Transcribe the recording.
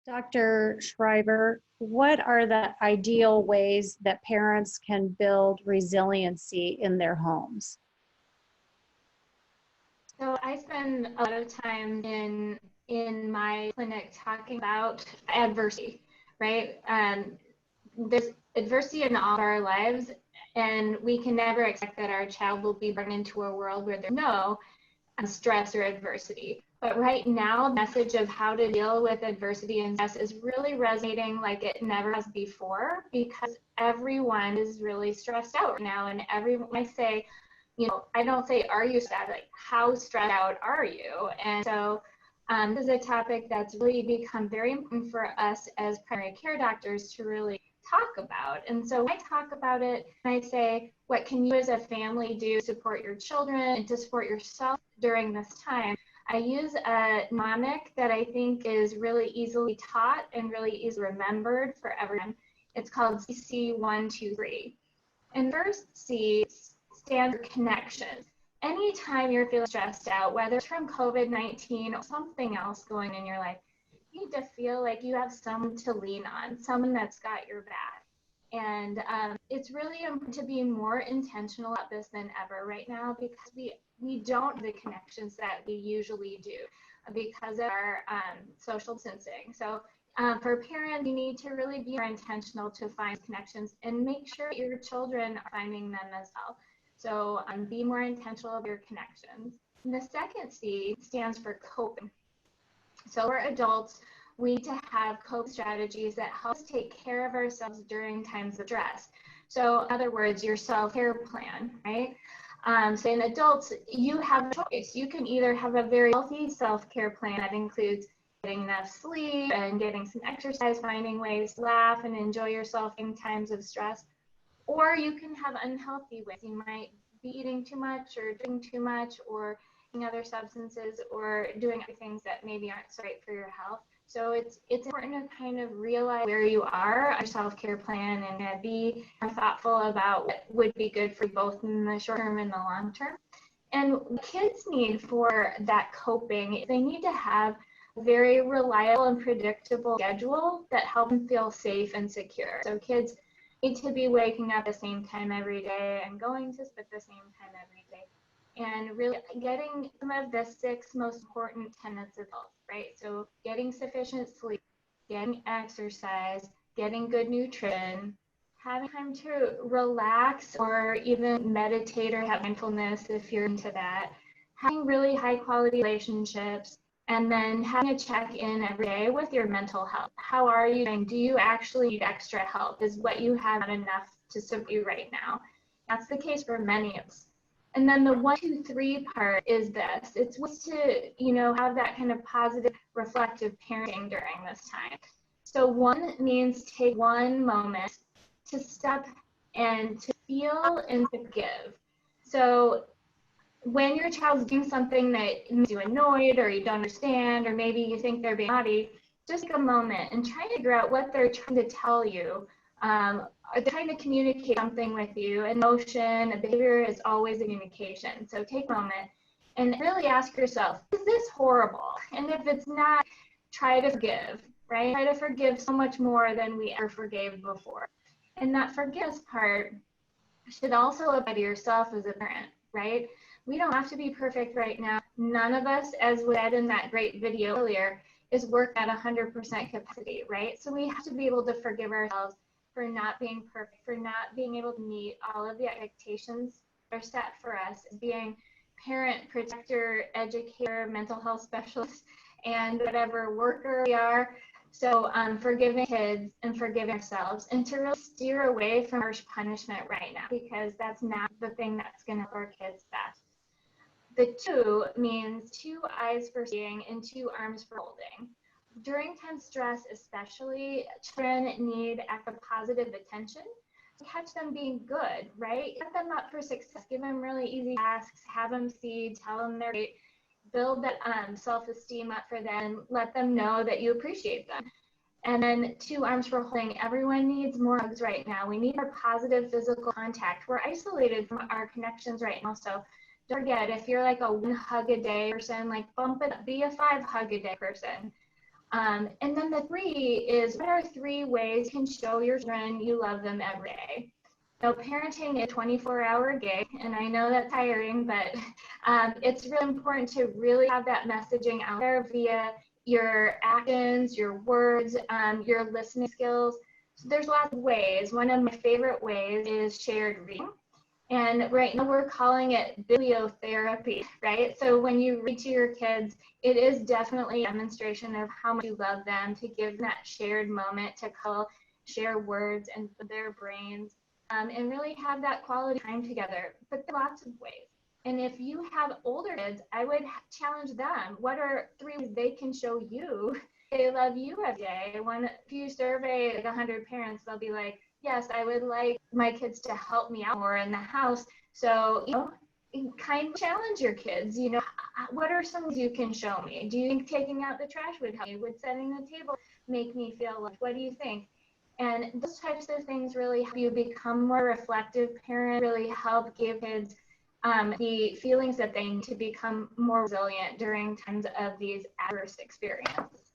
Dr. Shriver, what are the ideal ways that parents can build resiliency in their homes? So I spend a lot of time in my clinic talking about adversity, right? There's adversity in all of our lives, and we can never expect that our child will be born into a world where there's no stress or adversity. But right now, the message of how to deal with adversity and stress is really resonating like it never has before, because everyone is really stressed out right now. And when I say, I don't say, are you stressed? Like, how stressed out are you? And so this is a topic that's really become very important for us as primary care doctors to really talk about. And so when I talk about it, I say, what can you as a family do to support your children and to support yourself during this time? I use a mnemonic that I think is really easily taught and really easily remembered for everyone. It's called CC123. And first C stands for connections. Anytime you're feeling stressed out, whether it's from COVID-19 or something else going in your life, you need to feel like you have someone to lean on, someone that's got your back. And it's really important to be more intentional about this than ever right now, because we don't have the connections that we usually do because of our social distancing. So for parents, you need to really be more intentional to find connections and make sure your children are finding them as well. So be more intentional of your connections. And the second C stands for coping. So for adults, we need to have coping strategies that help us take care of ourselves during times of stress. So in other words, your self-care plan, right? So in adults, you have a choice. You can either have a very healthy self-care plan that includes getting enough sleep and getting some exercise, finding ways to laugh and enjoy yourself in times of stress, or you can have unhealthy ways. You might be eating too much or drinking too much or taking other substances or doing other things that maybe aren't so great for your health. So it's important to kind of realize where you are on your self-care plan and be more thoughtful about what would be good for you both in the short term and the long term. And what kids need for that coping, they need to have a very reliable and predictable schedule that helps them feel safe and secure. So kids need to be waking up at the same time every day and going to sleep at the same time every day. And really getting some of the 6 most important tenets of health, right? So getting sufficient sleep, getting exercise, getting good nutrition, having time to relax or even meditate or have mindfulness if you're into that, having really high quality relationships, and then having a check-in every day with your mental health. How are you doing? Do you actually need extra help? Is what you have not enough to support you right now? That's the case for many of us. And then the 1, 2, 3 part is this. It's ways to, have that kind of positive, reflective parenting during this time. So 1 means take 1 moment to stop and to feel and to forgive. So when your child's doing something that makes you annoyed or you don't understand, or maybe you think they're being naughty, just take a moment and try to figure out what they're trying to tell you. Are they trying to communicate something with you? Emotion, a behavior is always a communication. So take a moment and really ask yourself, is this horrible? And if it's not, try to forgive, right? Try to forgive so much more than we ever forgave before. And that forgiveness part should also apply to yourself as a parent, right? We don't have to be perfect right now. None of us, as we said in that great video earlier, is working at 100% capacity, right? So we have to be able to forgive ourselves for not being perfect, for not being able to meet all of the expectations that are set for us, being parent, protector, educator, mental health specialist, and whatever worker we are. So forgiving kids and forgiving ourselves, and to really steer away from harsh punishment right now, because that's not the thing that's going to help our kids best. The 2 means 2 eyes for seeing and 2 arms for holding. During times of stress especially, children need extra positive attention. So catch them being good, right? Set them up for success. Give them really easy tasks. Have them see, tell them they're great. Build that self-esteem up for them. Let them know that you appreciate them. And then 2 arms for holding. Everyone needs more hugs right now. We need more positive physical contact. We're isolated from our connections right now. So don't forget, if you're like a 1 hug a day person, like bump it up, be a 5 hug a day person. And then the 3 is, what are 3 ways you can show your children you love them every day? So parenting is a 24-hour gig, and I know that's tiring, but it's really important to really have that messaging out there via your actions, your words, your listening skills. So there's lots of ways. One of my favorite ways is shared reading. And right now we're calling it bibliotherapy, right? So when you read to your kids, it is definitely a demonstration of how much you love them, to give them that shared moment to share words and their brains, and really have that quality time together. But there are lots of ways. And if you have older kids, I would challenge them. What are 3 ways they can show you they love you every day? If you survey like 100 parents, they'll be like, yes, I would like my kids to help me out more in the house. So, kind of challenge your kids. What are some ways you can show me? Do you think taking out the trash would help you? Would setting the table make me feel loved? What do you think? And those types of things really help you become more reflective parent, really help give kids the feelings that they need to become more resilient during times of these adverse experiences.